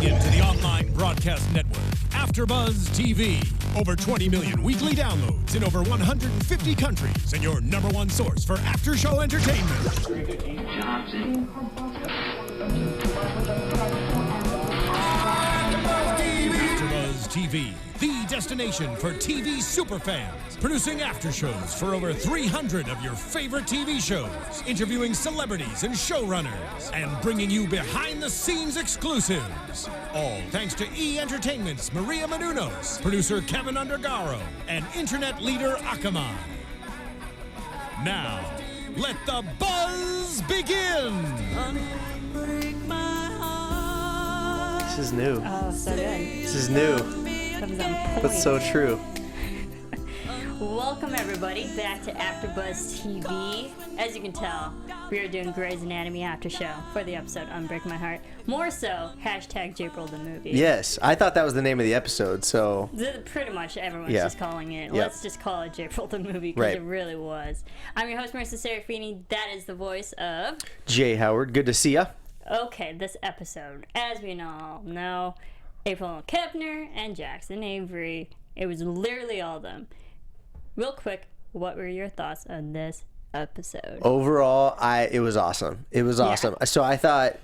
into the online broadcast network, AfterBuzz TV. Over 20 million weekly downloads in over 150 countries, and your number one source for after-show entertainment. AfterBuzz TV, the destination for TV superfans. Producing after-shows for over 300 of your favorite TV shows. Interviewing celebrities and showrunners. And bringing you behind-the-scenes exclusives. All thanks to E! Entertainment's Maria Menounos, producer Kevin Undergaro, and internet leader Akamai. Now, let the buzz begin! Unbreak my heart. This is new. Oh, so good. This is new, That was on point. but so true. Welcome, everybody, back to AfterBuzz TV. As you can tell, we are doing Grey's Anatomy After Show for the episode Unbreak My Heart. More so, hashtag Japril the movie. Yes, I thought that was the name of the episode, so... Pretty much everyone's Yeah. just calling it. Yep. Let's just call it Japril the movie, because Right. it really was. I'm your host, Marisa Serafini. That is the voice of... Jay Howard, good to see ya. Okay, this episode, as we all know, April Kepner and Jackson Avery. It was literally all of them. Real quick, what were your thoughts on this episode? Overall, it was awesome. It was awesome. So I thought,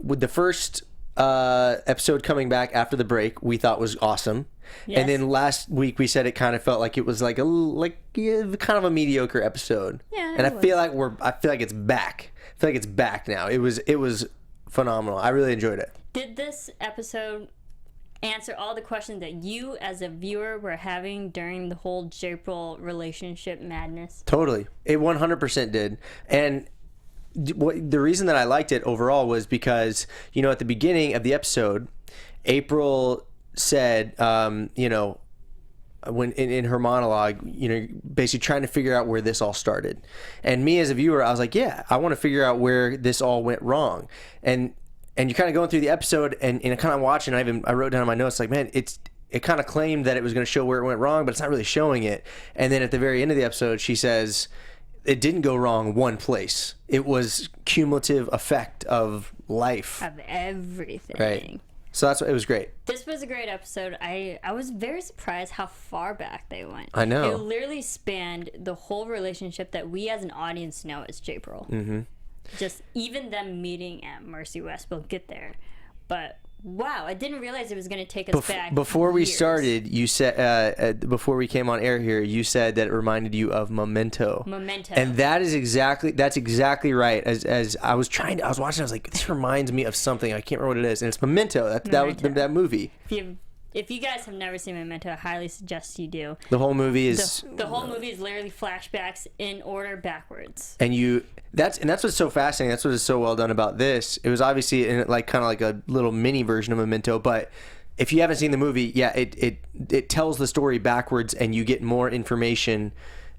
with the first episode coming back after the break, we thought was awesome. Yes. And then last week we said it kind of felt like it was like kind of a mediocre episode. Yeah, and it I feel like it's back. I feel like it's back now. It was phenomenal. I really enjoyed it. Did this episode answer all the questions that you as a viewer were having during the whole Japril relationship madness? Totally. It 100% did. And the reason that I liked it overall was because, at the beginning of the episode, April said, when in her monologue, basically trying to figure out where this all started. And me as a viewer, I was like, yeah, I want to figure out where this all went wrong. And you're kind of going through the episode and kind of watching. I wrote down in my notes, like, man, it kind of claimed that it was going to show where it went wrong, but it's not really showing it. And then at the very end of the episode, she says, it didn't go wrong one place. It was cumulative effect of life. Of everything. Right. So it was great. This was a great episode. I was very surprised how far back they went. I know. It literally spanned the whole relationship that we as an audience know as Japril. Mm-hmm. Just even them meeting at Mercy West, we'll get there. But wow, I didn't realize it was going to take us back. Before we years. started, you said before we came on air here, you said that it reminded you of Memento. Memento. And that's exactly right. As I was watching, I was like, this reminds me of something. I can't remember what it is, and it's Memento. That was that movie. If you guys have never seen Memento, I highly suggest you do. The whole movie is the whole movie is literally flashbacks in order backwards. And that's what's so fascinating. That's what is so well done about this. It was obviously kind of like a little mini version of Memento, but if you haven't seen the movie, yeah, it tells the story backwards, and you get more information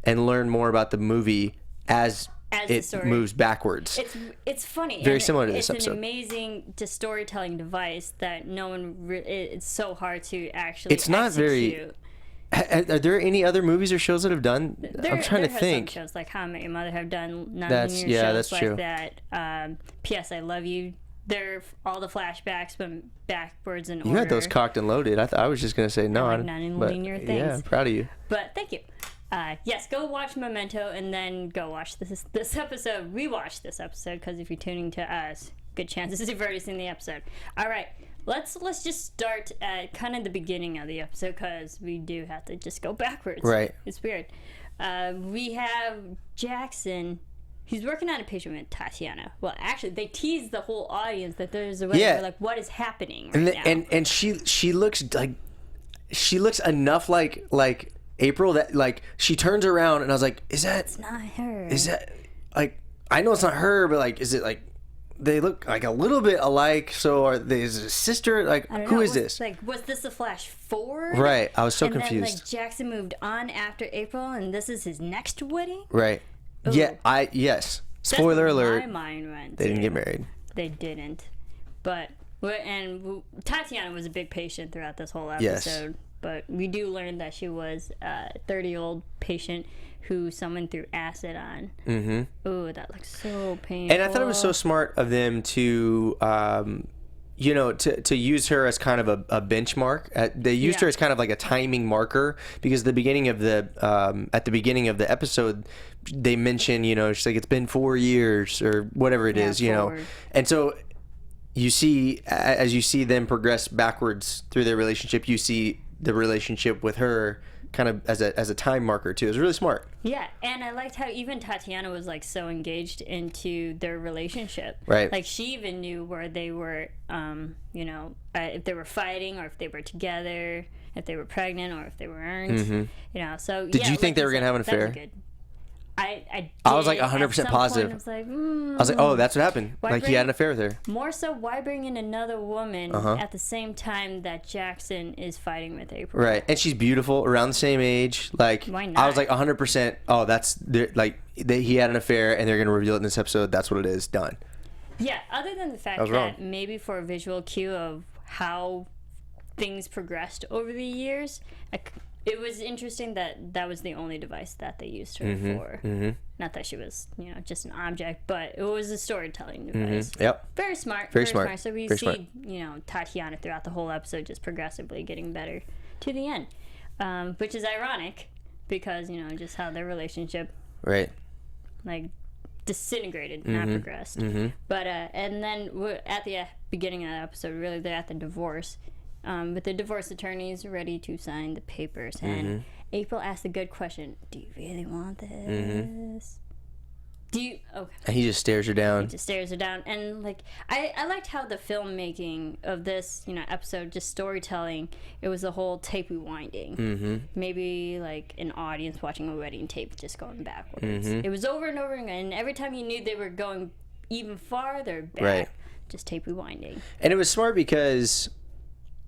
and learn more about the movie as it moves backwards. It's funny. Very similar to this episode. episode. It's an amazing storytelling device that no one. It's so hard to actually. It's not execute. Are there any other movies or shows that have done? I'm trying to think. Some shows like How I Met Your Mother have done shows that's like true. that. P.S. I Love You. They're all the flashbacks, but backwards in order. You had those cocked and loaded. I was just gonna say no. I like non-linear things. Yeah, proud of you. But thank you. Yes, go watch Memento and then go watch this episode. Rewatch this episode, because if you're tuning to us, good chances you've already seen the episode. All right, let's just start at kind of the beginning of the episode, because we do have to just go backwards. Right. It's weird. We have Jackson. He's working on a patient with Tatiana. Well, actually, they tease the whole audience that there's a wedding. Yeah. They're like, what is happening right now? And she looks enough like April that like she turns around and I was like, It's not her. Is that like, I know it's not her, but like, is it like they look like a little bit alike? So is it a sister? Like, who is this? Like, was this a flash forward? Right. I was so and confused. Then, like, Jackson moved on after April, and this is his next wedding. Right. Ooh. Yeah. Yes. Spoiler alert. My mind went. They didn't get married. They didn't. But Tatiana was a big patient throughout this whole episode. Yes. But we do learn that she was a 30-year-old patient who someone threw acid on. Mm-hmm. Ooh, that looks so painful. And I thought it was so smart of them to, you know, to use her as kind of a benchmark. They used her as kind of like a timing marker, because the beginning of the at the beginning of the episode, they mention, you know, she's like, it's been 4 years or whatever it is, you know, and so you see, as you see them progress backwards through their relationship, you see the relationship with her kind of as a time marker too. It was really smart. Yeah, and I liked how even Tatiana was like so engaged into their relationship. Right. Like she even knew where they were, you know, if they were fighting or if they were together, if they were pregnant or if they weren't. You know, so Did you think they were gonna have an affair? Good. I was like 100% positive. I was like, I was like, oh, that's what happened. Like he had an affair with her. More so, why bring in another woman at the same time that Jackson is fighting with April? Right, and she's beautiful, around the same age. Like, why not? I was like 100%. Oh, he had an affair, and they're gonna reveal it in this episode. That's what it is. Done. Yeah. Other than the fact that maybe for a visual cue of how things progressed over the years, it was interesting that that was the only device that they used her for. Not that she was, you know, just an object, but it was a storytelling device. Yep. Very smart. Very smart. So we see, you know, Tatiana throughout the whole episode just progressively getting better to the end, which is ironic because, you know, just how their relationship, like, disintegrated, not progressed. But and then at the beginning of the episode, really, they're at the divorce. But the divorce attorneys ready to sign the papers, and April asked a good question: do you really want this? Do you? Okay. And he just stares her down. He just stares her down, and like I liked how the filmmaking of this, you know, episode, just storytelling. It was the whole tape rewinding. Maybe like an audience watching a wedding tape, just going backwards. It was over and over again, and every time you knew they were going even farther back, just tape rewinding. And it was smart because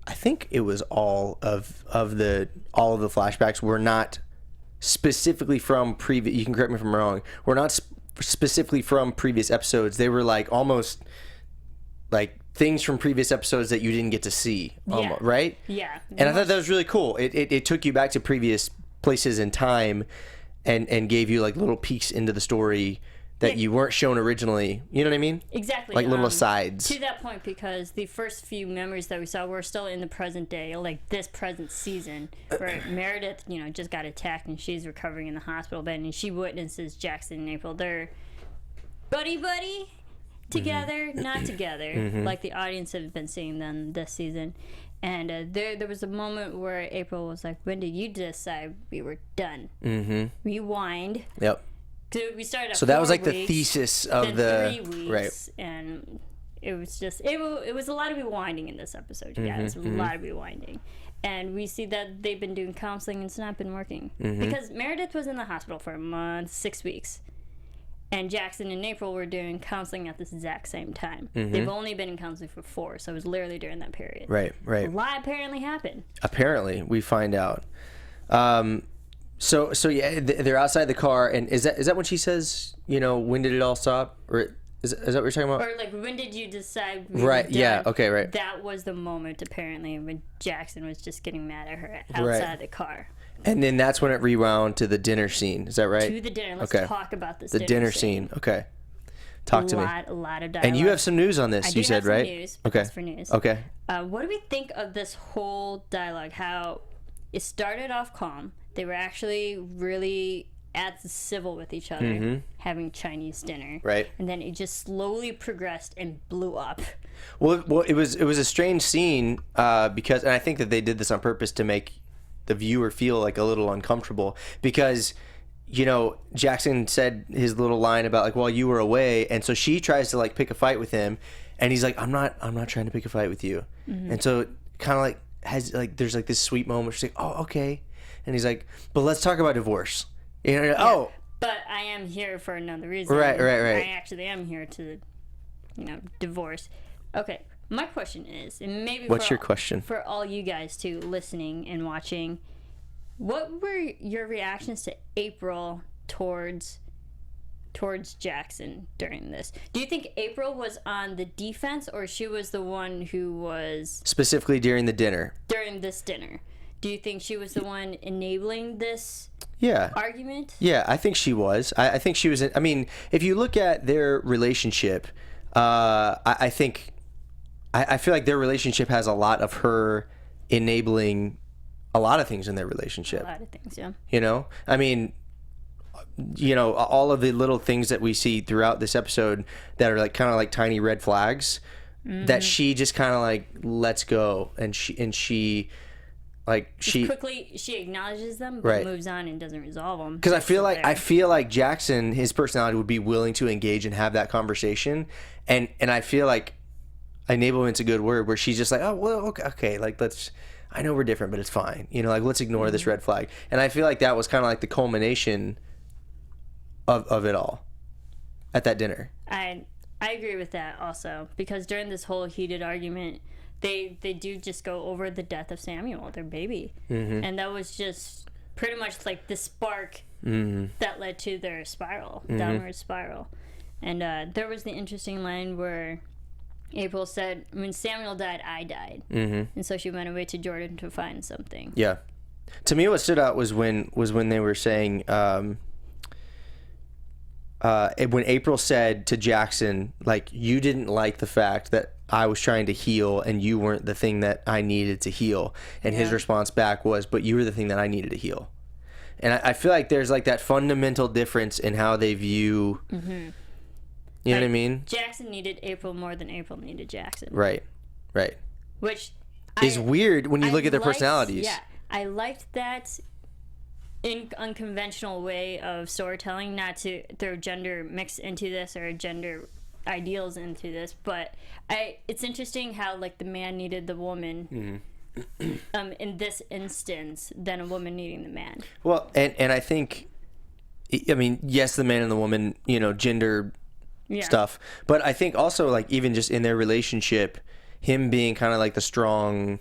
I think it was all of the flashbacks were not specifically from previous. You can correct me if I'm wrong. Were not specifically from previous episodes. They were like almost like things from previous episodes that you didn't get to see. Almost, right? Yeah. And I thought that was really cool. It took you back to previous places in time, and gave you like little peeks into the story that you weren't shown originally. You know what I mean? Exactly. Like little asides. To that point, because the first few memories that we saw were still in the present day, like this present season, where Meredith, you know, just got attacked and she's recovering in the hospital bed, and she witnesses Jackson and April. They're buddy together, not together, like the audience have been seeing them this season. And there was a moment where April was like, "When did you decide we were done?" Rewind. Yep. We started at so that was like weeks, the thesis of the 3 weeks, right, and it was just it was a lot of rewinding in this episode. Yeah, it was a lot of rewinding, and we see that they've been doing counseling and it's not been working because Meredith was in the hospital for a month, 6 weeks, and Jackson and April were doing counseling at this exact same time. They've only been in counseling for 4, so it was literally during that period. Right. A lot apparently happened. Apparently, we find out. So yeah, they're outside the car, and is that when she says, you know, when did it all stop, or is that what you're talking about? Or like, when did you decide? Right. Yeah. Okay. Right. That was the moment, apparently, when Jackson was just getting mad at her outside the car. And then that's when it rewound to the dinner scene. Is that right? To the dinner. Let's talk about this. The dinner scene. Okay. Talk to me. A lot of dialogue. And you have some news on this. I you said have right. Some news. Okay. For news. Okay. What do we think of this whole dialogue? How it started off calm. They were actually really at the civil with each other, having Chinese dinner. Right. And then it just slowly progressed and blew up. Well, it was a strange scene because, and I think that they did this on purpose to make the viewer feel like a little uncomfortable because, you know, Jackson said his little line about like, well, you were away, and so she tries to like pick a fight with him, and he's like, I'm not trying to pick a fight with you, and so kind of like has like there's like this sweet moment. She's like, oh, okay. And he's like, but let's talk about divorce. You know, yeah, but I am here for another reason. Right. I actually am here to, you know, divorce. Okay, my question is, and maybe what's your question? For all you guys too, listening and watching, what were your reactions to April towards Jackson during this? Do you think April was on the defense, or she was the one who was specifically during the dinner? During this dinner. Do you think she was the one enabling this argument? Yeah, I think she was. I think she was. I mean, if you look at their relationship, I think I feel like their relationship has a lot of her enabling a lot of things in their relationship. A lot of things, yeah. You know, I mean, you know, all of the little things that we see throughout this episode that are like kind of like tiny red flags that she just kind of like lets go, and she quickly she acknowledges them, but moves on and doesn't resolve them. Because I feel like Jackson, his personality would be willing to engage and have that conversation, and I feel like enablement's a good word, where she's just like, oh well, okay, like let's. I know we're different, but it's fine. You know, like let's ignore this red flag. And I feel like that was kind of like the culmination of it all at that dinner. I agree with that also, because during this whole heated argument, they do just go over the death of Samuel, their baby, and that was just pretty much like the spark that led to their downward spiral. And there was the interesting line where April said, when Samuel died, I died, and so she went away to Jordan to find something. Yeah, to me, what stood out was when they were saying. When April said to Jackson, like, you didn't like the fact that I was trying to heal and you weren't the thing that I needed to heal. And his response back was, but you were the thing that I needed to heal. And I feel like there's like that fundamental difference in how they view, you know what I mean? Jackson needed April more than April needed Jackson. Right. Which is weird when you look at their personalities. Yeah, I liked that unconventional way of storytelling, not to throw gender mix into this or gender ideals into this, but it's interesting how like the man needed the woman in this instance than a woman needing the man. Well, and I think, I mean, yes, the man and the woman, you know, gender stuff, but I think also like even just in their relationship, him being kind of like the strong,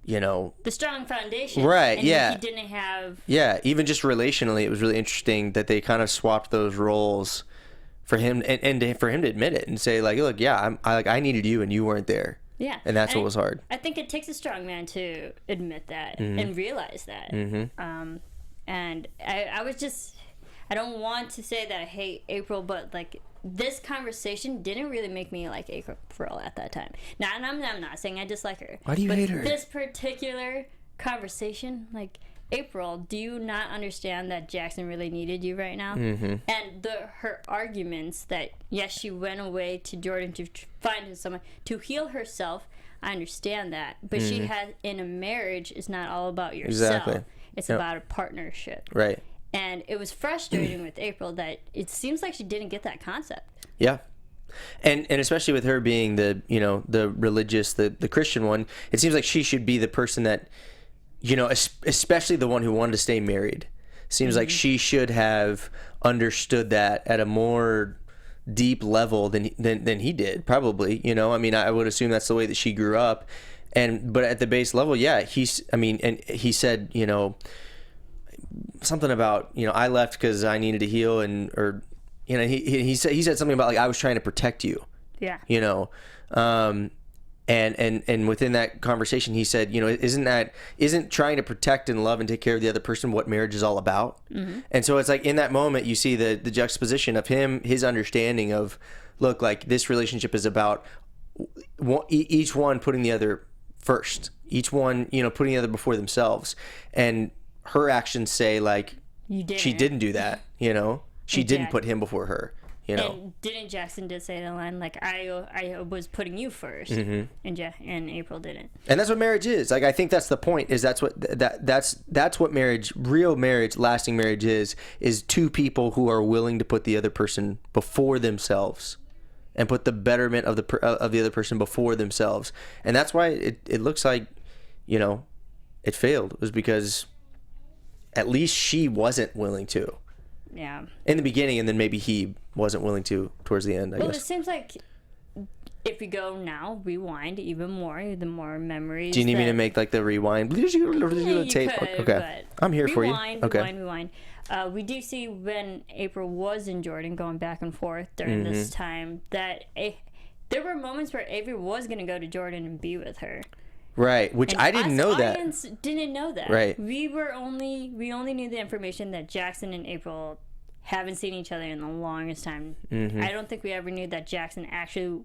you know, the strong foundation, right? And yeah, he didn't have. Yeah, even just relationally, it was really interesting that they kind of swapped those roles for him, and for him to admit it and say like, look, yeah, I needed you and you weren't there. Yeah, and that's what was hard. I think it takes a strong man to admit that and realize that. And I was just, I don't want to say that I hate April, but like this conversation didn't really make me like April at that time. Now, and I'm not saying I dislike her. Why do you hate her? This particular conversation, like, April, do you not understand that Jackson really needed you right now? And her arguments that, yes, she went away to Jordan to find someone to heal herself, I understand that. But she had, in a marriage, it's not all about yourself. Exactly. It's about a partnership. Right. And it was frustrating with April that it seems like she didn't get that concept. Yeah. And especially with her being the, you know, the religious, the Christian one, it seems like she should be the person that, you know, especially the one who wanted to stay married. Seems like she should have understood that at a more deep level than he did, probably. You know, I mean, I would assume that's the way that she grew up. But at the base level, yeah, and he said, you know, something about, you know, I left because I needed to heal, or you know, he said something about like I was trying to protect you. Yeah. You know, and within that conversation, he said, you know, isn't trying to protect and love and take care of the other person what marriage is all about? And so it's like in that moment you see the juxtaposition of his understanding of, look, like this relationship is about each one putting the other first, each one, you know, putting the other before themselves, and her actions say like she didn't do that, you know, she didn't put him before her, you know. And didn't Jackson did say the line like I was putting you first, and April didn't. And that's what marriage is. Like I think that's the point. Is that's what marriage, real marriage, lasting marriage is two people who are willing to put the other person before themselves, and put the betterment of the other person before themselves. And that's why it looks like, you know, it failed. It was because at least she wasn't willing to. Yeah. In the beginning, and then maybe he wasn't willing to towards the end, I guess. It seems like if we go now, rewind even more, the more memories. Do you need me to make like the rewind? Yeah, tape? Could, okay. I'm here for you. Okay. Rewind. We do see when April was in Jordan going back and forth during this time that there were moments where Avery was going to go to Jordan and be with her. Right, which I didn't know that. Audience didn't know that. Right. We only knew the information that Jackson and April haven't seen each other in the longest time. I don't think we ever knew that Jackson actually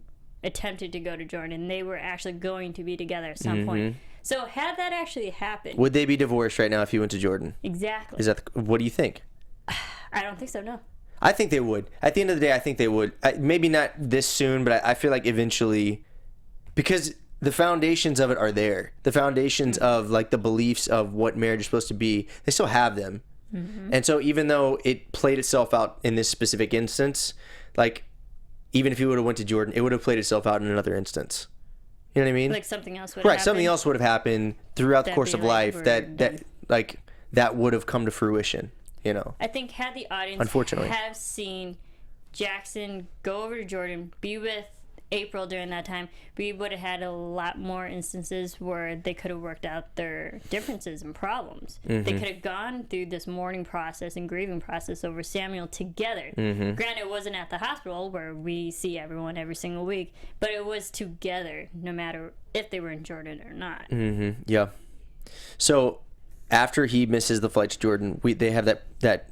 attempted to go to Jordan. They were actually going to be together at some point. So had that actually happened, Would they be divorced right now if he went to Jordan? exactly. Is that what do you think? I don't think so. No. I think they would. At the end of the day, I think they would. Maybe not this soon, but I feel like eventually, because the foundations of it are there. The foundations of like the beliefs of what marriage is supposed to be, they still have them. And so even though it played itself out in this specific instance, like even if he would have went to Jordan, it would have played itself out in another instance. You know what I mean? Like something else would Right, happen. something else would have happened throughout the That'd course be of like, life we're that done. like that would have come to fruition, you know. I think had the audience Unfortunately. have seen Jackson go over to Jordan, be with April during that time, we would have had a lot more instances where they could have worked out their differences and problems. They could have gone through this mourning process and grieving process over Samuel together. Granted, it wasn't at the hospital where we see everyone every single week, but it was together, no matter if they were in Jordan or not. Yeah. So after he misses the flight to Jordan, they have that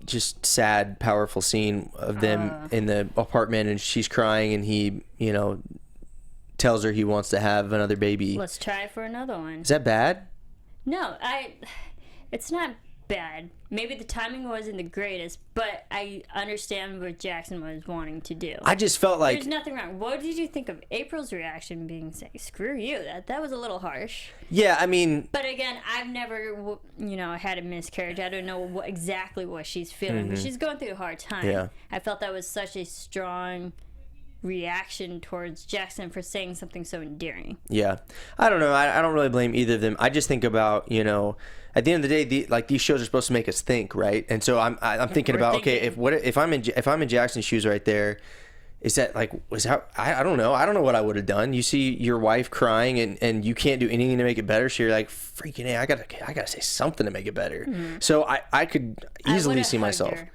just sad, powerful scene of them in the apartment, and she's crying, and he, you know, tells her he wants to have another baby. Let's try for another one. Is that bad? No, it's not bad. Maybe the timing wasn't the greatest, but I understand what Jackson was wanting to do. I just felt like There's nothing wrong. What did you think of April's reaction being say, screw you? That was a little harsh. yeah, I mean, But again, I've never, had a miscarriage. I don't know exactly what she's feeling. But she's going through a hard time. Yeah. I felt that was such a strong reaction towards Jackson for saying something so endearing. yeah, I don't know. I don't really blame either of them. I just think about, you know, at the end of the day, these shows are supposed to make us think, right? And so I'm thinking We're about, thinking. okay, if I'm in Jackson's shoes right there, is that like, I don't know. I don't know what I would have done. You see your wife crying and you can't do anything to make it better. So you're like, freaking hey, I gotta say something to make it better. So I could easily would've see hugged myself. her.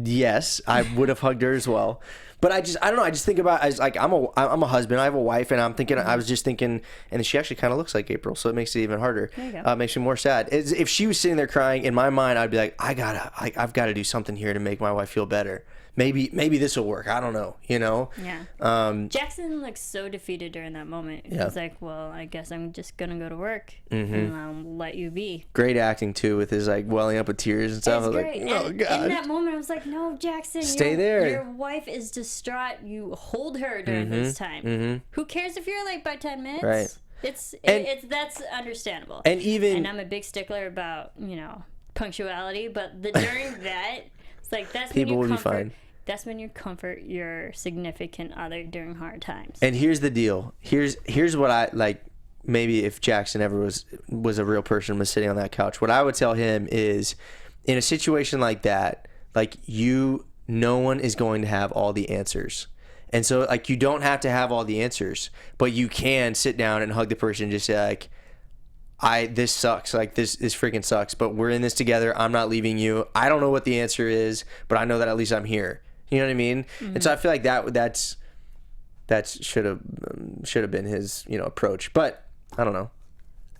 Yes, I would have hugged her as well. But I don't know. I just think about as like I'm a husband. I have a wife, and I'm thinking. I was just thinking, and she actually kind of looks like April, so it makes it even harder. There you go. It makes me more sad. If she was sitting there crying, in my mind, I'd be like, I've got to do something here to make my wife feel better. Maybe this will work. I don't know. You know. Yeah. Jackson looks so defeated during that moment. Yeah. He's like, well, I guess I'm just going to go to work and I'll let you be. Great acting too, with his like welling up with tears and stuff. It's I was great. like, oh And god. in that moment, I was like, no, Jackson. Stay there. Your wife is distraught. You hold her during this time. Who cares if you're late by 10 minutes? Right. It's that's understandable. And I'm a big stickler about, punctuality, but during that, it's like that's People when will you be comfort. fine. That's when you comfort your significant other during hard times. And here's the deal. Here's what I like. Maybe if Jackson ever was a real person, was sitting on that couch, what I would tell him is, in a situation like that, like no one is going to have all the answers. And so like you don't have to have all the answers, but you can sit down and hug the person and just say like, this sucks. Like this freaking sucks, but we're in this together. I'm not leaving you. I don't know what the answer is, but I know that at least I'm here. You know what I mean? And so I feel like that should have been his, approach, but I don't know.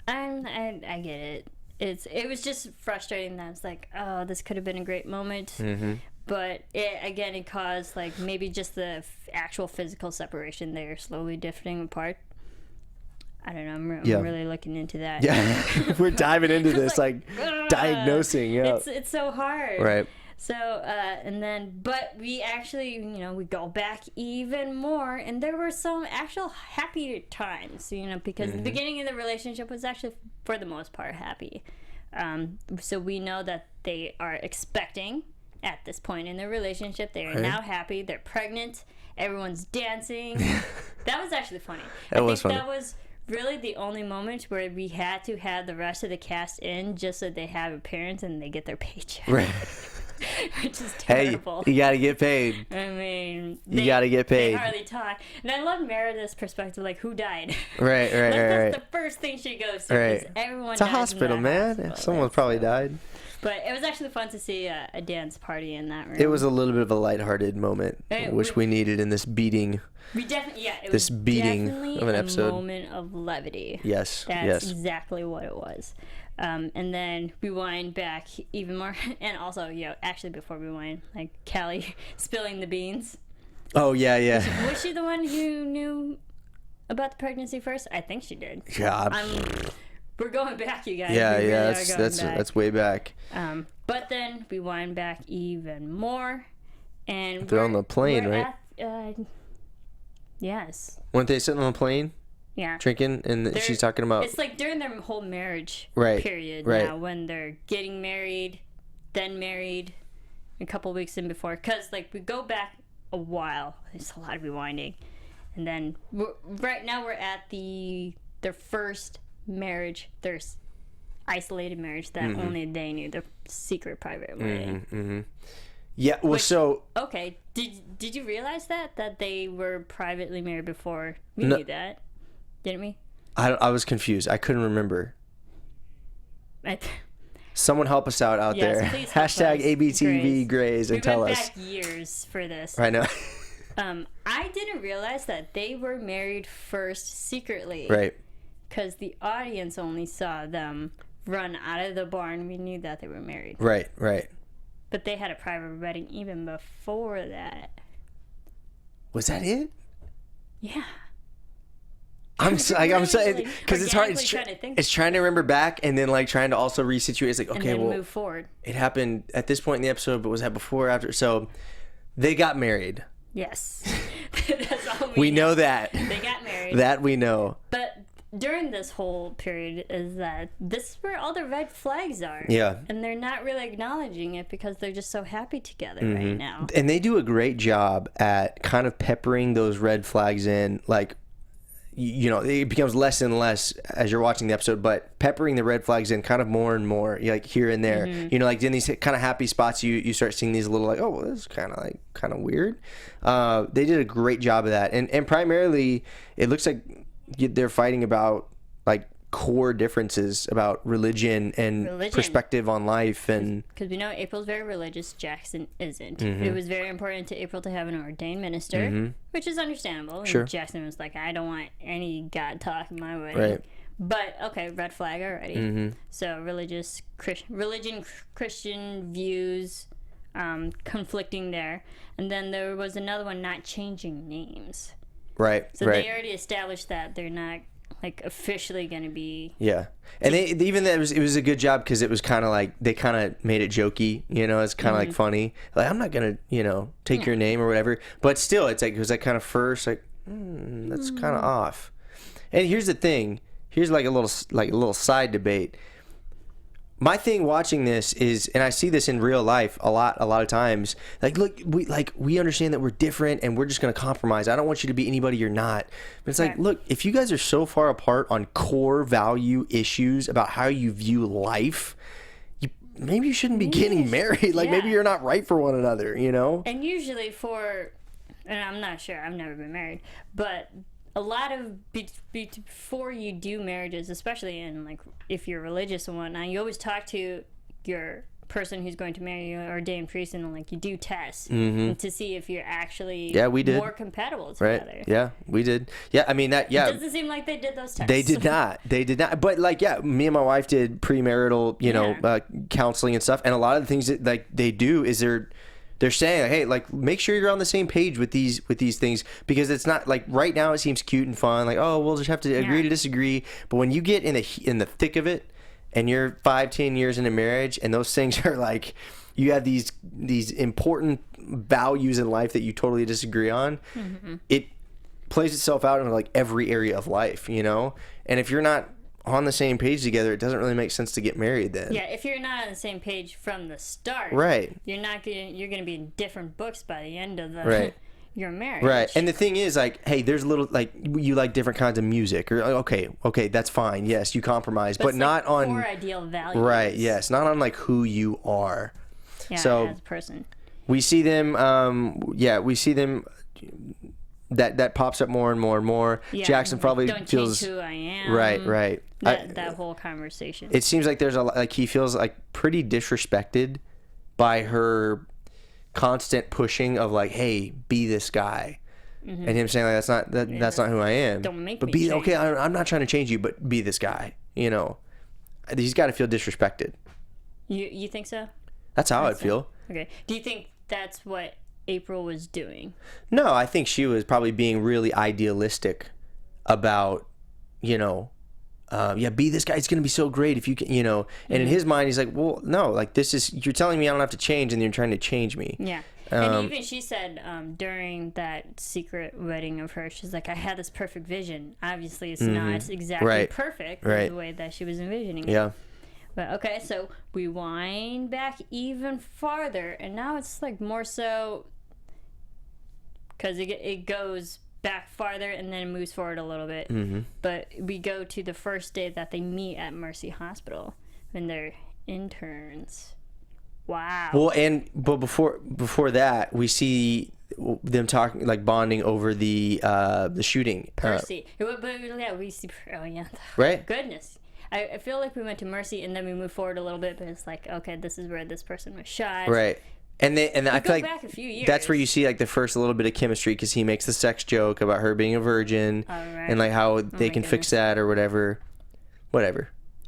I get it. It was just frustrating that it's like, oh, this could have been a great moment. But it caused like maybe just the actual physical separation. They're slowly drifting apart. I don't know. I'm really looking into that. Yeah, we're diving into this, like diagnosing. Yeah, it's so hard. Right. So but we actually, we go back even more, and there were some actual happy times, because the beginning of the relationship was actually, for the most part, happy. So we know that they are expecting at this point in their relationship. They are now happy. They're pregnant. Everyone's dancing. That was actually funny. I think that was really the only moment where we had to have the rest of the cast in just so they have appearance and they get their paycheck. Right. Which is terrible. Hey, you gotta get paid. I mean, You gotta get paid. They hardly talk. And I love Meredith's perspective, like, who died? Right. That's the first thing she goes to. Right. Everyone It's a dies in hospital, that man. hospital. Someone probably died. But it was actually fun to see a dance party in that room. It was a little bit of a lighthearted moment, which we needed in this beating. We definitely, it this was beating definitely of an episode. A moment of levity. Yes. That's exactly what it was. And then we wind back even more. And also, actually before we wind, like Callie spilling the beans. Oh yeah. Was she the one who knew about the pregnancy first? I think she did. God. We're going back, you guys. Yeah, We really are yeah. going back. That's way back. But then we wind back even more, and They're on the plane, we're right? Yes. Weren't they sitting on the plane Yeah. drinking? And she's talking about. It's like during their whole marriage period right. now, when they're getting married, then married, a couple weeks in before. Because, like, we go back a while. There's a lot of rewinding. And then, right now we're at their first marriage, their isolated marriage that only they knew, the secret private wedding. Yeah, well, Okay, did you realize that they were privately married before? We knew that, didn't we? I was confused. I couldn't remember. Someone help us out Yes, there. please help Hashtag us. ABTV Grays and tell We went us. back years for this. I know. I didn't realize that they were married first secretly. Right. Because the audience only saw them run out of the barn. We knew that they were married. Right. But they had a private wedding even before that. Was that it? Yeah. I'm saying because it's hard. Organically It's trying to remember back and then like trying to also resituate. It's like And okay, then well, move forward. it happened at this point in the episode, but was that before or after? So they got married. Yes. That's all We know that. They got married. That we know. But during this whole period is that this is where all the red flags are. Yeah. And they're not really acknowledging it because they're just so happy together right now. And they do a great job at kind of peppering those red flags in, like, you know, it becomes less and less as you're watching the episode, but peppering the red flags in kind of more and more, like here and there. You know, like in these kind of happy spots, you start seeing these little like, oh, well, this is kind of weird. They did a great job of that, and primarily it looks like they're fighting about like core differences about religion and perspective on life, and because we know April's very religious, Jackson isn't. It was very important to April to have an ordained minister, which is understandable. Sure. And Jackson was like, I don't want any God talk in my wedding. Right. But okay, red flag already. So Christian views conflicting there, and then there was another one, not changing names. right. So they already established that they're not like officially going to be. Yeah, and they even it was a good job because it was kind of like they kind of made it jokey, you know. It's kind of like funny, like I'm not gonna take your name or whatever, but still it's like it was like kind of first like that's kind of off. And here's the thing, here's like a little side debate. My thing watching this is, and I see this in real life a lot of times, like, look, we understand that we're different and we're just going to compromise. I don't want you to be anybody you're not. But it's like, look, if you guys are so far apart on core value issues about how you view life, maybe you shouldn't be getting married. Like, maybe you're not right for one another, you know? And usually and I'm not sure, I've never been married, but a lot of before you do marriages, especially in like if you're religious and whatnot, you always talk to your person who's going to marry you, or ordained priest, and like you do tests to see if you're actually more compatible together. Right. Yeah, we did. Yeah, I mean that. Yeah, it doesn't seem like they did those tests. They did not. But like, yeah, me and my wife did premarital, counseling and stuff, and a lot of the things that like they do is they're saying, hey, like, make sure you're on the same page with these things, because it's not like right now it seems cute and fun, like, oh, we'll just have to agree to disagree. But when you get in the thick of it, and you're 5-10 years into marriage, and those things are like, you have these important values in life that you totally disagree on, it plays itself out in like every area of life, you know. And if you're not on the same page together, it doesn't really make sense to get married then. Yeah, if you're not on the same page from the start, right, you're gonna be in different books by the end of the your marriage. Right. And the thing is, like, hey, there's little, like, you like different kinds of music, or okay, that's fine. Yes, you compromise, but not on core ideal values. Right. Yes, not on like who you are. Yeah, so as a person. We see them. We see them. That pops up more and more and more. Yeah, Jackson probably don't feels change who I am. Right. That whole conversation. It seems like there's he feels like pretty disrespected by her constant pushing of like, hey, be this guy, and him saying like that's not who I am. Don't make but me be change. okay. I'm not trying to change you, but be this guy. You know, he's got to feel disrespected. You think so? That's how I'd feel. Okay. Do you think that's what April was doing. No, I think she was probably being really idealistic about, you know, be this guy. It's going to be so great if you can, you know. And in his mind, he's like, well, no, like you're telling me I don't have to change, and you're trying to change me. Yeah. And even she said during that secret wedding of hers, she's like, I had this perfect vision. Obviously, it's not exactly perfect the way that she was envisioning it. Yeah. But okay, so we wind back even farther, and now it's like more so because it goes back farther and then it moves forward a little bit. But we go to the first day that they meet at Mercy Hospital when they're interns. Wow. Well, but before that, we see them talking, like bonding over the shooting. Mercy. But yeah, we see. Oh yeah. Right. Goodness. I feel like we went to Mercy and then we moved forward a little bit, but it's like, okay, this is where this person was shot. Right. And I feel like back a few years. That's where you see like the first little bit of chemistry, because he makes the sex joke about her being a virgin, and like how they can fix that or whatever.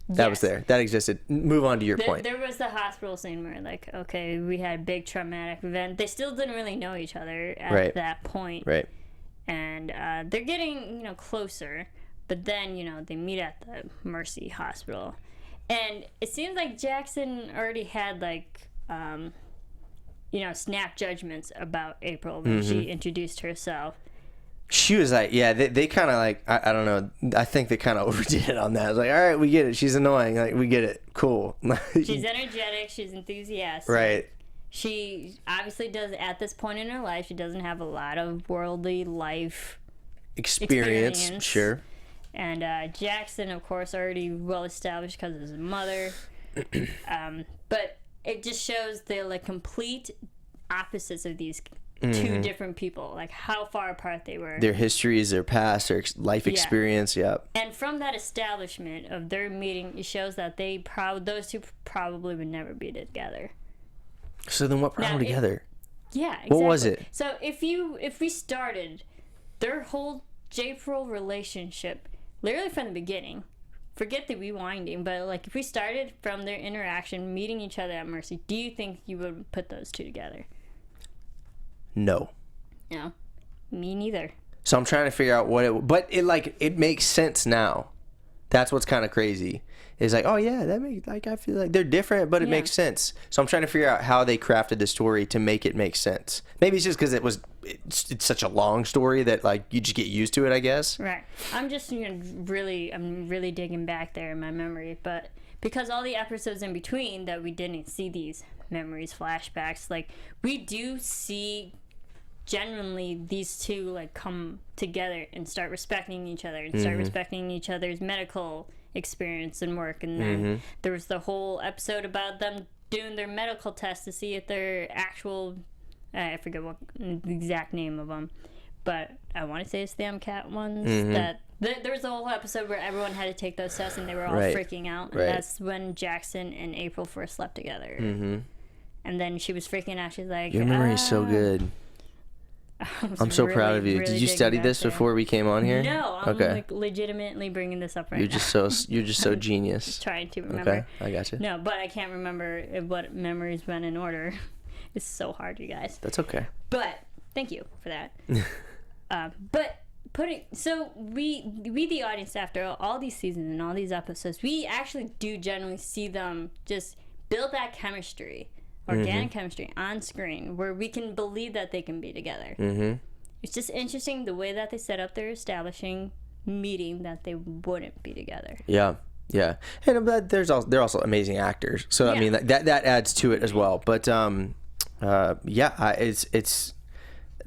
That was there. That existed. Move on to your point. There was the hospital scene where, like, okay, we had a big traumatic event. They still didn't really know each other at that point. Right. And they're getting, you know, closer. But then, you know, they meet at the Mercy Hospital. And it seems like Jackson already had, like, you know, snap judgments about April when she introduced herself. She was like, yeah, they kind of like, I don't know, I think they kind of overdid it on that. I was like, all right, we get it. She's annoying. Like, we get it. Cool. She's energetic. She's enthusiastic. Right. She obviously does, at this point in her life, she doesn't have a lot of worldly life experience. Sure. And Jackson, of course, already well established because of his mother. But it just shows the like complete opposites of these two different people, like how far apart they were. Their histories, their past, their life experience, And from that establishment of their meeting, it shows that those two probably would never be together. So then what brought them together? Yeah, exactly. What was it? So if we started their whole Japril relationship literally from the beginning, forget the rewinding, but like if we started from their interaction, meeting each other at Mercy, do you think you would put those two together? No. No. Me neither. So I'm trying to figure out but it makes sense now. That's what's kind of crazy. It's like, oh yeah, that makes, like, I feel like they're different, but it makes sense. So I'm trying to figure out how they crafted the story to make it make sense. Maybe it's just because it's such a long story that like you just get used to it, I guess. Right. I'm just I'm really digging back there in my memory, but because all the episodes in between that we didn't see these memories, flashbacks, like we do see genuinely these two like come together and start respecting each other and start respecting each other's medical experience and work. And then there was the whole episode about them doing their medical test to see if they're actual I forget what the exact name of them, but I want to say it's the MCAT ones. That there was a whole episode where everyone had to take those tests and they were all freaking out, and that's when Jackson and April first slept together. And then she was freaking out. She's like, your memory is so good. I'm so proud of you. Did you study this before we came on here? No, I'm like legitimately bringing this up right now. You're just so genius. Just trying to remember. Okay, I got you. No, but I can't remember what memories went in order. It's so hard, you guys. That's okay. But thank you for that. So we the audience, after all these seasons and all these episodes, we actually do generally see them just build that chemistry. Organic chemistry on screen where we can believe that they can be together. It's just interesting the way that they set up their establishing meeting that they wouldn't be together. Yeah, and they're also amazing actors. So I mean that adds to it as well. But it's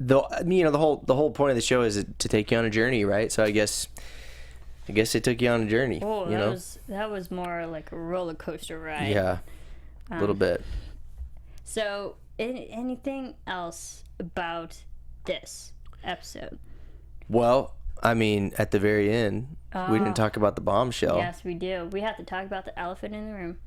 the whole point of the show is to take you on a journey, right? So I guess it took you on a journey. Oh, that was more like a roller coaster ride. Yeah, a little bit. So, anything else about this episode? Well, I mean, at the very end, we didn't talk about the bombshell. Yes, we do. We have to talk about the elephant in the room.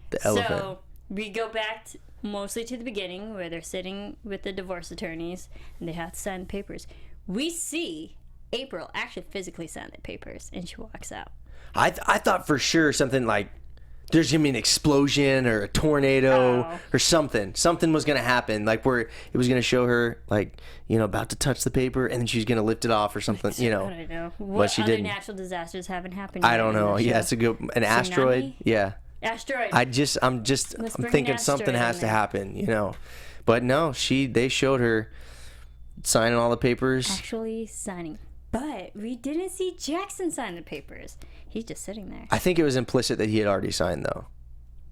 The elephant. So, we go back mostly to the beginning where they're sitting with the divorce attorneys and they have to sign the papers. We see April actually physically sign the papers and she walks out. I thought for sure something like there's gonna be an explosion or a tornado Oh. or something. Something was gonna happen, like where it was gonna show her like, you know, about to touch the paper, and then she's gonna lift it off or something. You I know, don't know. What she other didn't. natural disasters haven't happened I yet don't in know. the Yeah, show? it's a good an asteroid. Tsunami? Yeah, Asteroid. I'm bring thinking an something asteroid has in to there. happen. You know, but no, they showed her signing all the papers. Actually signing. But we didn't see Jackson sign the papers. He's just sitting there. I think it was implicit that he had already signed though.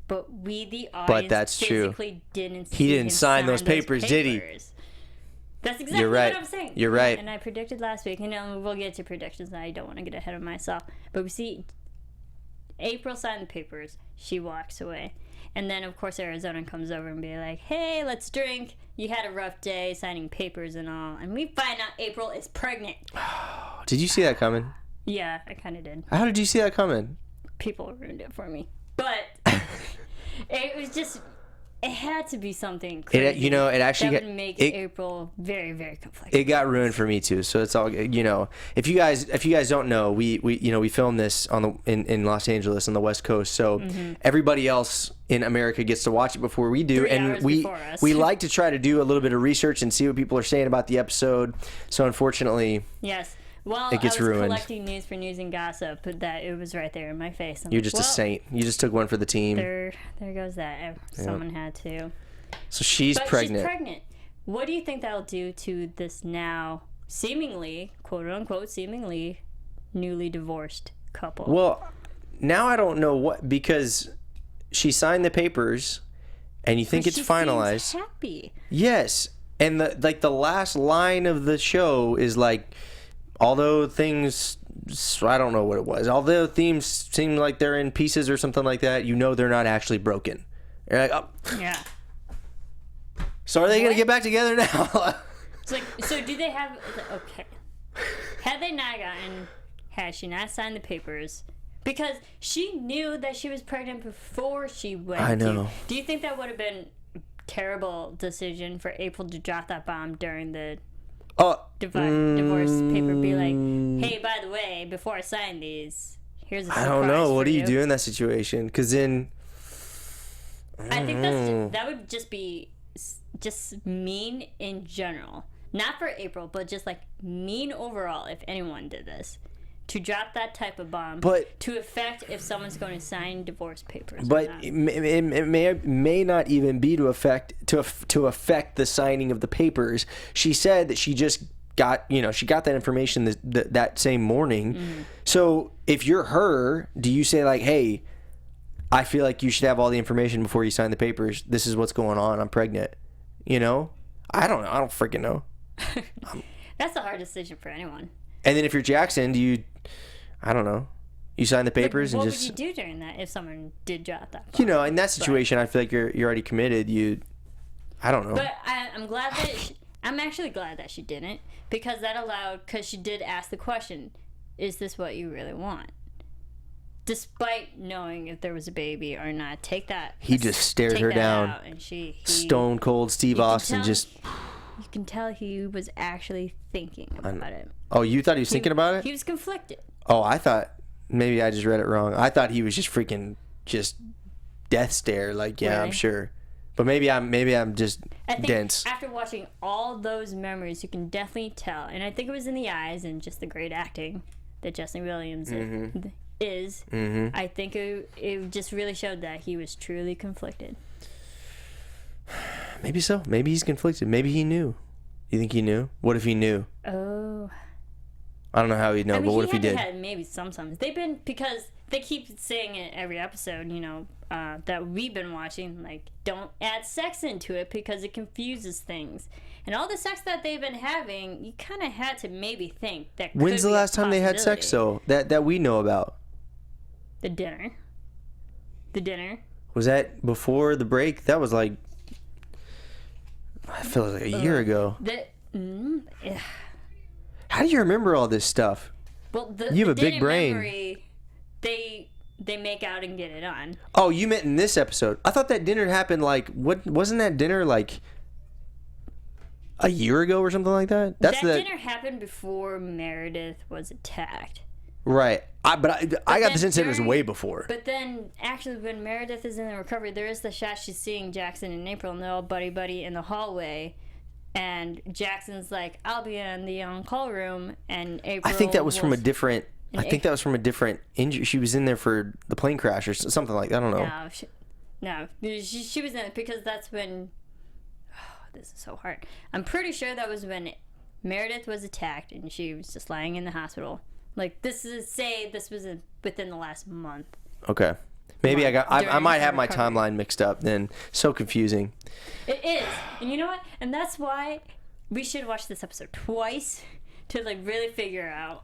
But we, the audience, that's true. physically didn't see He didn't him sign those papers, did he? That's exactly You're right. what I'm saying. You're right. And I predicted last week, and we'll get to predictions. I don't want to get ahead of myself. But we see April sign the papers. She walks away. And then, of course, Arizona comes over and be like, hey, let's drink. You had a rough day signing papers and all. And we find out April is pregnant. Did you see that coming? Yeah, I kind of did. How did you see that coming? People ruined it for me. But it was just, it had to be something crazy. You know, it actually that got- would make it- April very, very conflicted. It got ruined for me too. So it's all, you know, if you guys don't know, we filmed this in Los Angeles on the West Coast. So everybody else in America gets to watch it before we do, 3 and hours we before us. we like to try to do a little bit of research and see what people are saying about the episode. So unfortunately, Yes. Well, It gets I was ruined. collecting news for news and gossip, but that it was right there in my face. I'm you're like, just a well, saint. You just took one for the team. There goes that. Someone had to. So she's But pregnant. she's pregnant. What do you think that'll do to this now seemingly, quote unquote, seemingly newly divorced couple? Well, now I don't know what, because she signed the papers, and you think But it's she finalized. seems happy. Yes, and the last line of the show is like, although things, I don't know what it was. Although themes seem like they're in pieces or something like that, you know they're not actually broken. You're like, oh, Yeah. so are they gonna What? get back together now? It's like, so do they have? Okay. Had they not had she not signed the papers? Because she knew that she was pregnant before she went. I know. Do you think that would have been a terrible decision for April to drop that bomb during the Oh, divorce paper? Be like, hey, by the way, before I sign these, here's a surprise I don't know. What for do you do in that situation? Because then, I think that would just be just mean in general. Not for April, but just like mean overall if anyone did this. To drop that type of bomb But- to affect if someone's going to sign divorce papers. but or not. it may not even be to affect the signing of the papers. She said that she just got that information that same morning. So if you're her, do you say like, hey, I feel like you should have all the information before you sign the papers. This is what's going on. I'm pregnant. You know? I don't know. I don't freaking know. That's a hard decision for anyone. And then if you're Jackson, I don't know. You sign the papers What and would just, you do during that if someone did drop that bomb? you know, in that situation, I feel like you're already committed. I don't know. But I'm glad that I'm actually glad that she didn't, because that allowed, because she did ask the question, is this what you really want? Despite knowing if there was a baby or not, He just stared take her that down. out, and she Stone Cold Steve can Austin tell- just. you can tell he was actually thinking about it. Oh, you thought he was thinking about it? He was conflicted. Oh, I thought maybe I just read it wrong. I thought he was just freaking just death stare. Like, yeah, I'm Really? sure. But maybe I'm just I think dense. after watching all those memories, you can definitely tell, and I think it was in the eyes and just the great acting that Justin Williams is. I think it just really showed that he was truly conflicted. Maybe so. Maybe he's conflicted. Maybe he knew. You think he knew? What if he knew? Oh. I don't know how he'd know, I mean, but what if he did? Had maybe sometimes. They've been, because they keep saying it every episode, you know, that we've been watching, like, don't add sex into it because it confuses things. And all the sex that they've been having, you kind of had to maybe think that could When's the be a last time they had sex, possibility. though? That we know about? The dinner. The dinner. Was that before the break? That was like, I feel like a year ago. Yeah. How do you remember all this stuff? Well, You have the a big dinner brain. Memory, they make out and get it on. Oh, you meant in this episode. I thought that dinner happened like, wasn't that dinner like a year ago or something like that? That dinner happened before Meredith was attacked. Right. I got the sense that it was way before. But then, actually, when Meredith is in the recovery, there is the shot she's seeing Jackson and April, and they're all buddy-buddy in the hallway. And Jackson's like, I'll be in the on-call room, and April... I think that was from a different... injury. She was in there for the plane crash or something like that. I don't know. No, she was in it because that's when... Oh, this is so hard. I'm pretty sure that was when Meredith was attacked, and she was just lying in the hospital. Like, this was within the last month. Okay. Maybe I might have my timeline mixed up then. So confusing. It is. And you know what? And that's why we should watch this episode twice to, like, really figure out.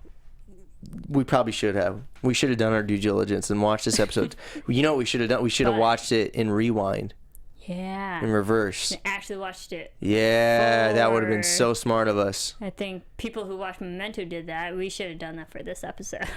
We probably should have. We should have done our due diligence and watched this episode. You know what we should have done? We should have watched it in rewind. Yeah. In reverse. And actually watched it. Yeah, that would have been so smart of us. I think people who watched Memento did that. We should have done that for this episode.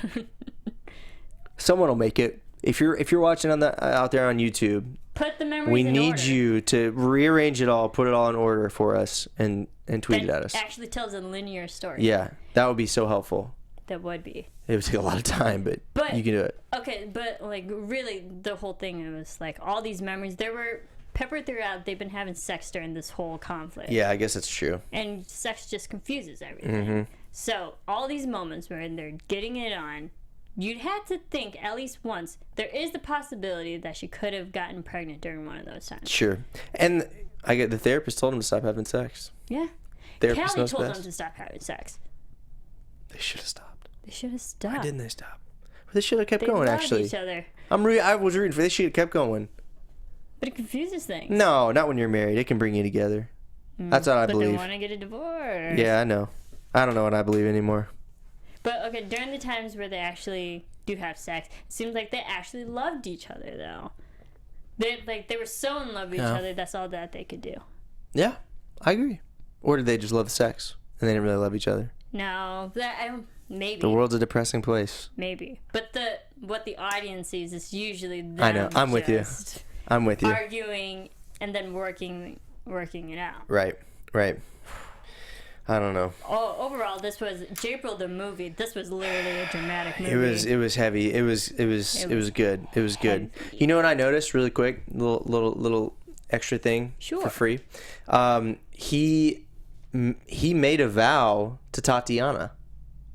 Someone will make it. If you're watching out there on YouTube, put the memories we in need order. you to rearrange it all, put it all in order for us, and tweet it at us. Actually tells a linear story. Yeah, that would be so helpful. That would be. It would take a lot of time, but you can do it. Okay, but like really, the whole thing, it was like all these memories. They were peppered throughout. They've been having sex during this whole conflict. Yeah, I guess it's true. And sex just confuses everything. Mm-hmm. So all these moments where they're getting it on, you'd have to think at least once there is the possibility that she could have gotten pregnant during one of those times. Sure. And I get the therapist told him to stop having sex. Yeah. Therapist Callie knows told best. them to stop having sex. They should have stopped. They should have stopped. Why didn't they stop? They should have kept They going. loved Actually, each other. I was rooting for. They should have kept going. But it confuses things. No, not when you're married. It can bring you together. That's what I But believe. they want to get a divorce. Yeah, I know. I don't know what I believe anymore. But okay, during the times where they actually do have sex, it seems like they actually loved each other though. They were so in love with each other. That's all that they could do. Yeah, I agree. Or did they just love the sex and they didn't really love each other? No, maybe. The world's a depressing place. Maybe. But what the audience sees is usually them I know. I'm with you. I'm with you. Arguing and then working it out. Right. I don't know. Oh, overall, this was Japril the movie. This was literally a dramatic movie. It was heavy. It was good. It was good. You know what I noticed really quick? Little extra thing for free. He made a vow to Tatiana.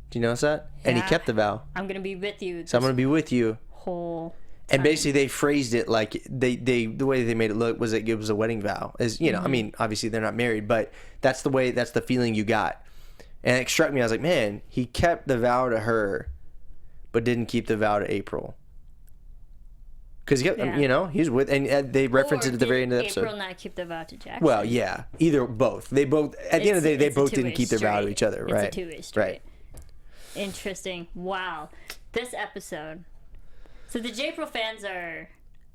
Do you notice that? Yeah. And he kept the vow. I'm gonna be with you. So I'm gonna be with you. Whole. And basically, they phrased it like the way they made it look was it was a wedding vow. Is I mean, obviously they're not married, but that's the feeling you got. And it struck me. I was like, man, he kept the vow to her, but didn't keep the vow to April. Because he's with, and they referenced it at the very end of the episode. April not keep the vow to Jackson. Well, yeah, both. They both at the end of the day they both didn't keep their vow to each other, right? It's a two-way street. Right. Interesting. Wow, this episode. So the Japril fans are,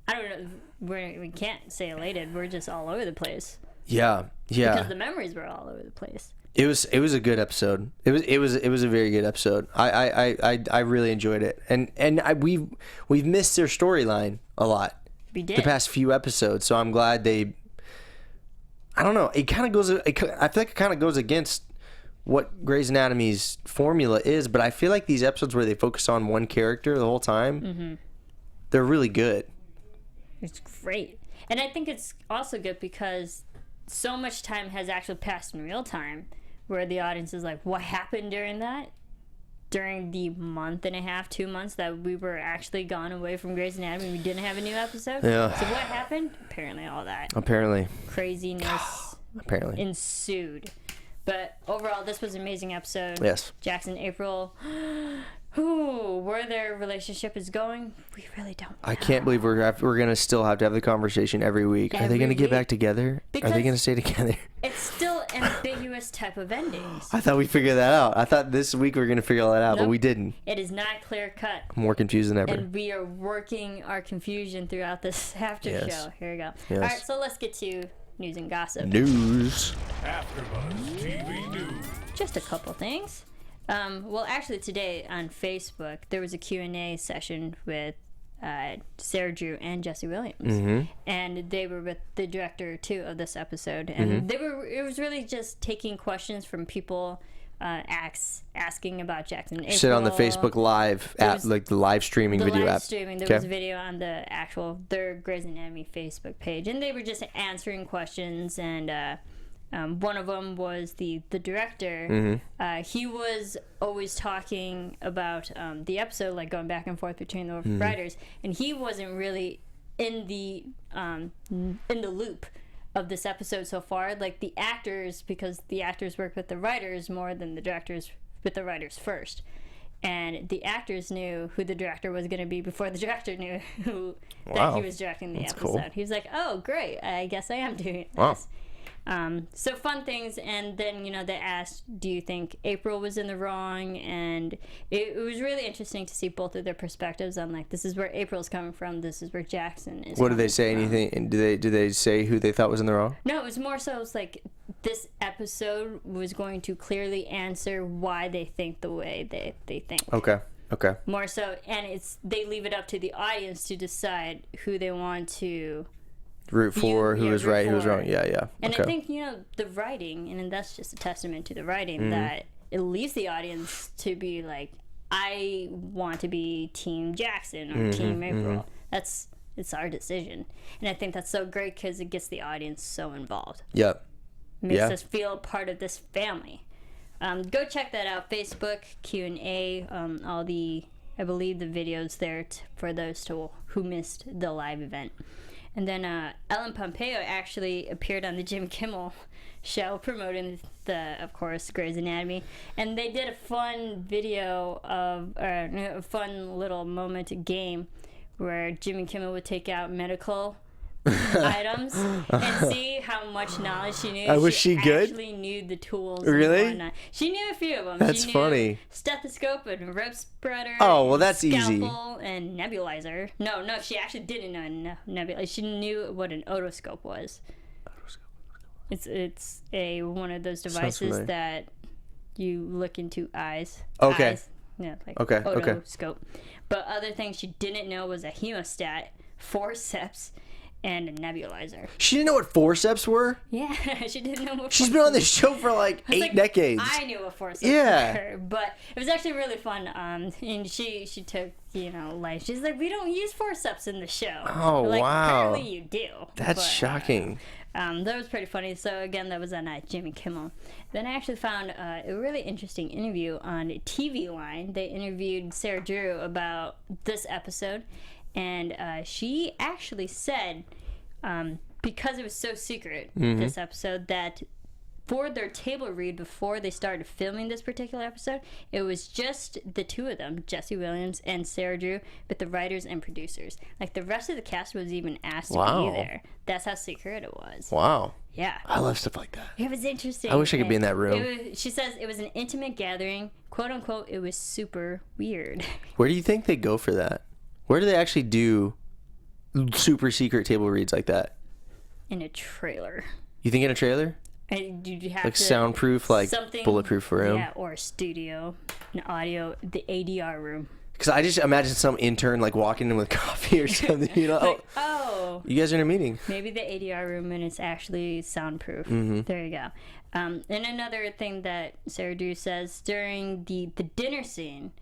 I don't know, we can't say elated. We're just all over the place. Yeah. Because the memories were all over the place. It was a good episode. It was a very good episode. I really enjoyed it. And we've missed their storyline a lot. We did. The past few episodes. So I'm glad they. I don't know. It kind of goes. I feel like it kind of goes against what Grey's Anatomy's formula is. But I feel like these episodes where they focus on one character the whole time, they're really good. It's great, and I think it's also good because so much time has actually passed in real time, where the audience is like, "What happened during the month and a half, 2 months that we were actually gone away from Grey's Anatomy? We didn't have a new episode. Yeah. So what happened? Apparently, all that craziness ensued. But overall, this was an amazing episode. Yes. Jackson, April. Where their relationship is going, we really don't know. I can't believe we're gonna still have to have the conversation every week. Are they gonna get back together? Are they gonna stay together? It's still ambiguous type of endings. I thought we figured that out. I thought this week we were gonna figure all that out, but we didn't. It is not clear cut. I'm more confused than ever. And we are working our confusion throughout this after show. Here we go. Yes. All right, so let's get to news and gossip. News. AfterBuzz TV News. Just a couple things. Well, actually, today on Facebook, there was a Q&A session with Sarah Drew and Jesse Williams. And they were with the director, too, of this episode. And it was really just taking questions from people asking about Jackson. She said on the Facebook Live app, like the live streaming video app. There was a video on the their Grey's Anatomy Facebook page, and they were just answering questions. And one of them was the director. He was always talking about the episode, like going back and forth between the writers, and he wasn't really in the loop of this episode so far. Like the actors, because the actors work with the writers more than the directors with the writers first. And the actors knew who the director was going to be before the director knew that he was directing the episode. Cool. He was like, "Oh, great! I guess I am doing this." Wow. So fun things, and then they asked, "Do you think April was in the wrong?" And it was really interesting to see both of their perspectives on like, this is where April's coming from, this is where Jackson is. What did they say? Anything? Did they say who they thought was in the wrong? No, it was more so. It's like this episode was going to clearly answer why they think the way they think. Okay. More so, and they leave it up to the audience to decide who they want to root for, who was right, who was wrong. Yeah. And I think, the writing, and that's just a testament to the writing, that it leaves the audience to be like, I want to be Team Jackson or Team April. It's our decision. And I think that's so great because it gets the audience so involved. Yep. Makes us feel part of this family. Go check that out. Facebook, Q&A, I believe the videos there for those who missed the live event. And then Ellen Pompeo actually appeared on the Jim Kimmel show promoting of course, Grey's Anatomy. And they did a fun video a fun little moment game where Jimmy Kimmel would take out medical items and see how much knowledge she knew. Was she good? She actually knew the tools. Really? And whatnot. She knew a few of them. That's funny. Stethoscope and rib spreader. Oh, well, that's easy. Scalpel and nebulizer. No, she actually didn't know nebulizer. She knew what an otoscope was. It's one of those devices that you look into eyes. Okay. Eyes. Yeah, like otoscope. Okay. But other things she didn't know was a hemostat, forceps, and a nebulizer. She didn't know what forceps were? Yeah, she didn't know what She's been on this show for like 8 decades. I knew what forceps were, but it was actually really fun. And she took, like, she's like, we don't use forceps in the show. Oh, like, wow. Apparently you do. That's shocking. That was pretty funny. So again, that was on Jimmy Kimmel. Then I actually found a really interesting interview on TV Line. They interviewed Sarah Drew about this episode. And she actually said, because it was so secret, this episode, that for their table read before they started filming this particular episode, it was just the two of them, Jesse Williams and Sarah Drew, but the writers and producers. Like, the rest of the cast was even asked to be there. That's how secret it was. Wow. Yeah. I love stuff like that. It was interesting. I wish I could be in that room. She says it was an intimate gathering. Quote, unquote, it was super weird. Where do you think they go for that? Where do they actually do super secret table reads like that? In a trailer. You think in a trailer? And you have like soundproof, like bulletproof room? Yeah, or a studio, an audio, the ADR room. Because I just imagine some intern like walking in with coffee or something, like, you guys are in a meeting. Maybe the ADR room and it's actually soundproof. There you go. And another thing that Sarah Drew says during the dinner scene,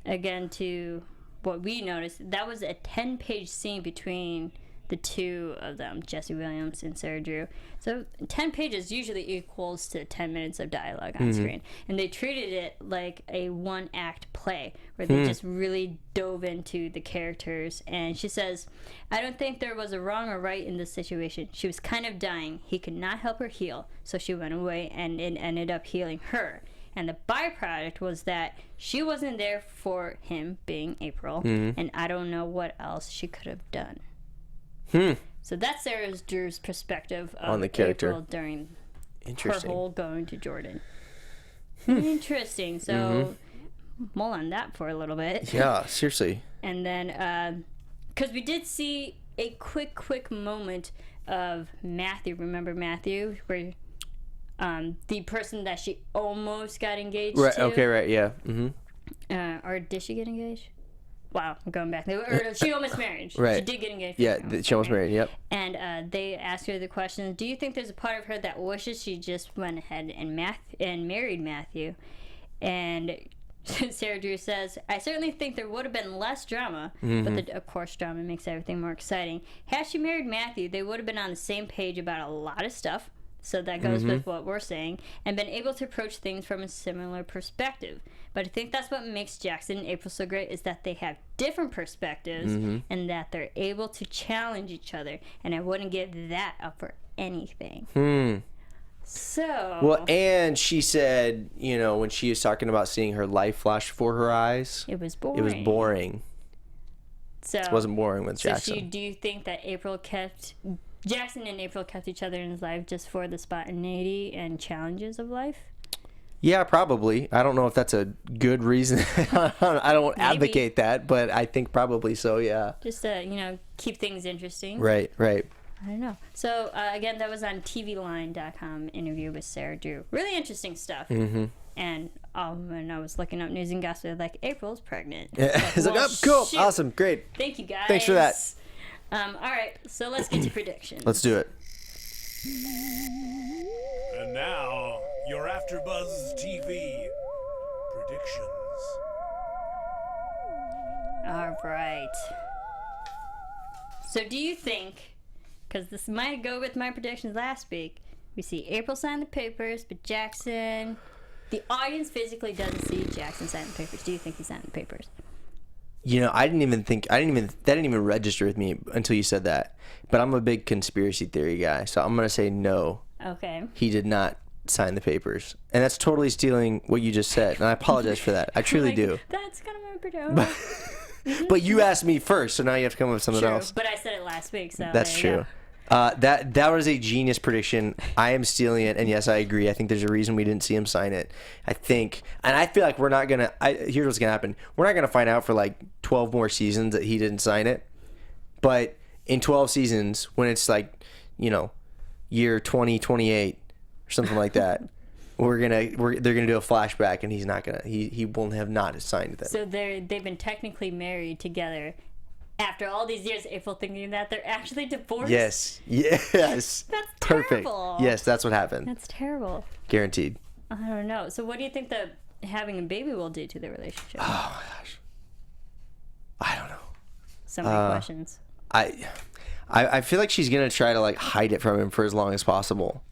again, to what we noticed, that was a 10-page scene between the two of them, Jesse Williams and Sarah Drew. So 10 pages usually equals to 10 minutes of dialogue on screen. And they treated it like a one-act play where they just really dove into the characters. And she says, I don't think there was a wrong or right in this situation. She was kind of dying. He could not help her heal, so she went away and it ended up healing her. And the byproduct was that she wasn't there for him, being April, and I don't know what else she could have done. So that's Sarah Drew's perspective of on the character April during her whole going to Jordan. Interesting. So mull on that for a little bit. Yeah, seriously. And then, because we did see a quick moment of Matthew. Remember Matthew? Where the person that she almost got engaged right, to. Okay, right, yeah. Or did she get engaged? Wow, I'm going back. She almost married. Right. She did get engaged. Yeah, she almost married. Yep. And they asked her the question, do you think there's a part of her that wishes she just went ahead and married Matthew? And Sarah Drew says, I certainly think there would have been less drama, but of course drama makes everything more exciting. Had she married Matthew, they would have been on the same page about a lot of stuff. So that goes with what we're saying, and been able to approach things from a similar perspective. But I think that's what makes Jackson and April so great, is that they have different perspectives and that they're able to challenge each other. And I wouldn't give that up for anything. So... Well, and she said, you know, when she was talking about seeing her life flash before her eyes... It was boring. It was boring. So, it wasn't boring with Jackson. So do you think that Jackson and April kept each other in his life just for the spontaneity and challenges of life? Yeah, probably. I don't know if that's a good reason. I don't advocate that, but I think probably so, yeah. Just to, keep things interesting. Right. I don't know. So, again, that was on TVLine.com interview with Sarah Drew. Really interesting stuff. And when I was looking up news and gossip, like, April's pregnant. It's like, oh, cool. Shoot. Awesome. Great. Thank you, guys. Thanks for that. All right, so let's get to predictions. Let's do it. And now, your AfterBuzz TV predictions. All right. So do you think, because this might go with my predictions last week, we see April sign the papers, but Jackson, the audience physically doesn't see Jackson sign the papers. Do you think he signed the papers? You know, that didn't even register with me until you said that. But I'm a big conspiracy theory guy, so I'm going to say no. Okay. He did not sign the papers. And that's totally stealing what you just said, and I apologize for that. I truly do. That's kind of my prediction. But you asked me first, so now you have to come up with something else. But I said it last week, so that's true. That was a genius prediction. I am stealing it, and yes, I agree. I think there's a reason we didn't see him sign it. I think, and I feel like we're not gonna. Here's what's gonna happen. We're not gonna find out for like 12 more seasons that he didn't sign it. But in 12 seasons, when it's like, year 2028 or something like that, they're gonna do a flashback, and he's not gonna. He won't have not signed it. So they've been technically married together. After all these years, April thinking that they're actually divorced? Yes. That's Perfect. Terrible. Yes, that's what happened. That's terrible. Guaranteed. I don't know. So what do you think that having a baby will do to the relationship? Oh, my gosh. I don't know. So many questions. I feel like she's going to try to, like, hide it from him for as long as possible.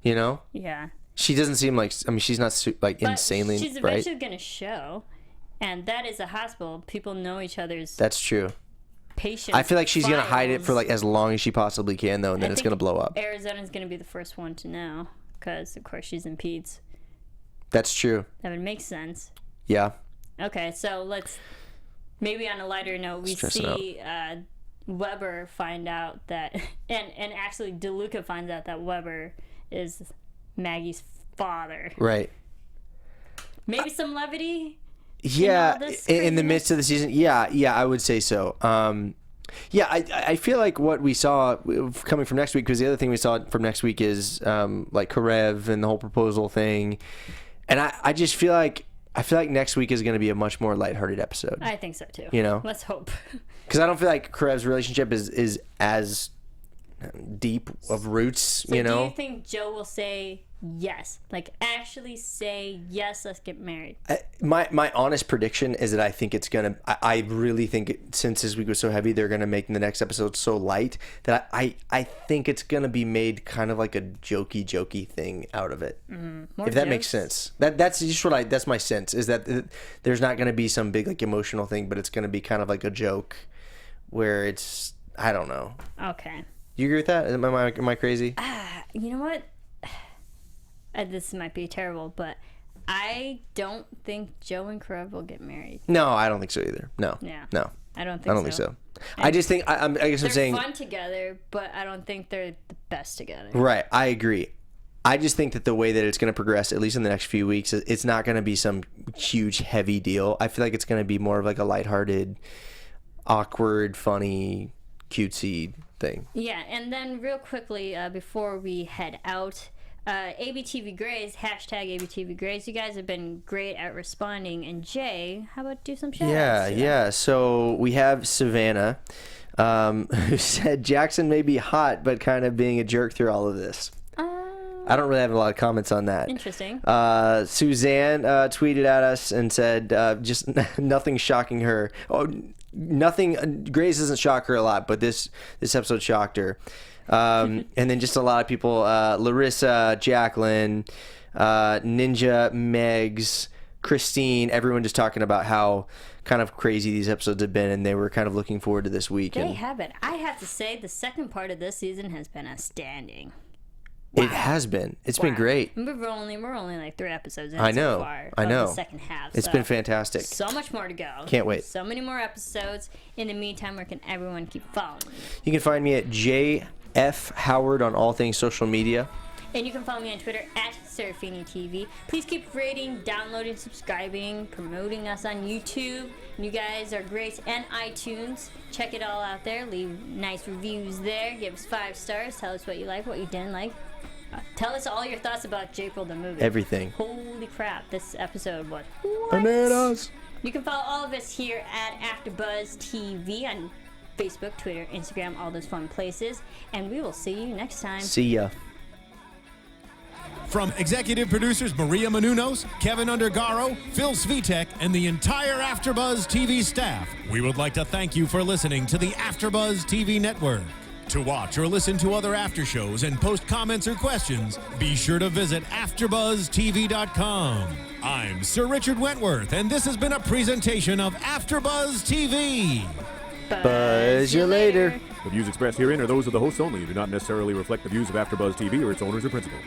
You know? Yeah. She doesn't seem like... I mean, she's not, like, insanely, she's eventually going to show... And that is a hospital. People know each other's. That's true. Patients. I feel like she's gonna hide it for like as long as she possibly can, though, and then it's gonna blow up. Arizona's gonna be the first one to know, because of course she's in peds. That's true. That would make sense. Yeah. Okay, so let's maybe on a lighter note, we see Weber find out that, and actually DeLuca finds out that Weber is Maggie's father. Right. Maybe some levity. Yeah, in the midst of the season. Yeah, I would say so. Yeah, I feel like what we saw coming from next week, because the other thing we saw from next week is like Karev and the whole proposal thing, and I just feel like next week is going to be a much more lighthearted episode. I think so too. Let's hope. Because I don't feel like Karev's relationship is as deep of roots. So do you think Joe will say yes, like actually say yes, let's get married? My honest prediction is that I think it's gonna. I really think since this week was so heavy, they're gonna make the next episode so light that I think it's gonna be made kind of like a jokey thing out of it. If that makes sense. That's just what that's my sense, is that there's not gonna be some big like emotional thing, but it's gonna be kind of like a joke where it's, I don't know. Okay. You agree with that? Am I crazy? You know what? This might be terrible, but I don't think Joe and Karev will get married. No, I don't think so either. No. Yeah. No. I don't think so. I just think I guess I'm saying they're fun together, but I don't think they're the best together. Right. I agree. I just think that the way that it's going to progress, at least in the next few weeks, it's not going to be some huge, heavy deal. I feel like it's going to be more of like a lighthearted, awkward, funny, cutesy thing. Yeah, and then real quickly before we head out, ABTV Grays, hashtag ABTV Grays. You guys have been great at responding. And Jay, how about do some shout outs? Yeah. So we have Savannah, who said Jackson may be hot, but kind of being a jerk through all of this. I don't really have a lot of comments on that. Interesting. Suzanne tweeted at us and said, just nothing shocking her. Oh, nothing. Grace doesn't shock her a lot, but this episode shocked her. And then just a lot of people, Larissa, Jacqueline, Ninja, Megs, Christine, everyone just talking about how kind of crazy these episodes have been, and they were kind of looking forward to this week. They have been. I have to say, the second part of this season has been outstanding. It has been. It's been great. We're only like 3 episodes in I know. so far. I know. The second half. It's been fantastic. So much more to go. Can't wait. So many more episodes. In the meantime, where can everyone keep following me? You can find me at JF Howard on all things social media. And you can follow me on Twitter at Serafini TV. Please keep rating, downloading, subscribing, promoting us on YouTube. You guys are great. And iTunes. Check it all out there. Leave nice reviews there. Give us 5 stars. Tell us what you like, what you didn't like. Tell us all your thoughts about Japril the movie. Everything. Holy crap, this episode was Bananas. You can follow all of us here at AfterBuzz TV on Facebook, Twitter, Instagram, all those fun places. And we will see you next time. See ya. From executive producers Maria Menounos, Kevin Undergaro, Phil Svitek, and the entire AfterBuzz TV staff, we would like to thank you for listening to the AfterBuzz TV network. To watch or listen to other after shows and post comments or questions, be sure to visit AfterBuzzTV.com. I'm Sir Richard Wentworth, and this has been a presentation of AfterBuzz TV. Buzz you later. The views expressed herein are those of the hosts only and do not necessarily reflect the views of AfterBuzz TV or its owners or principals.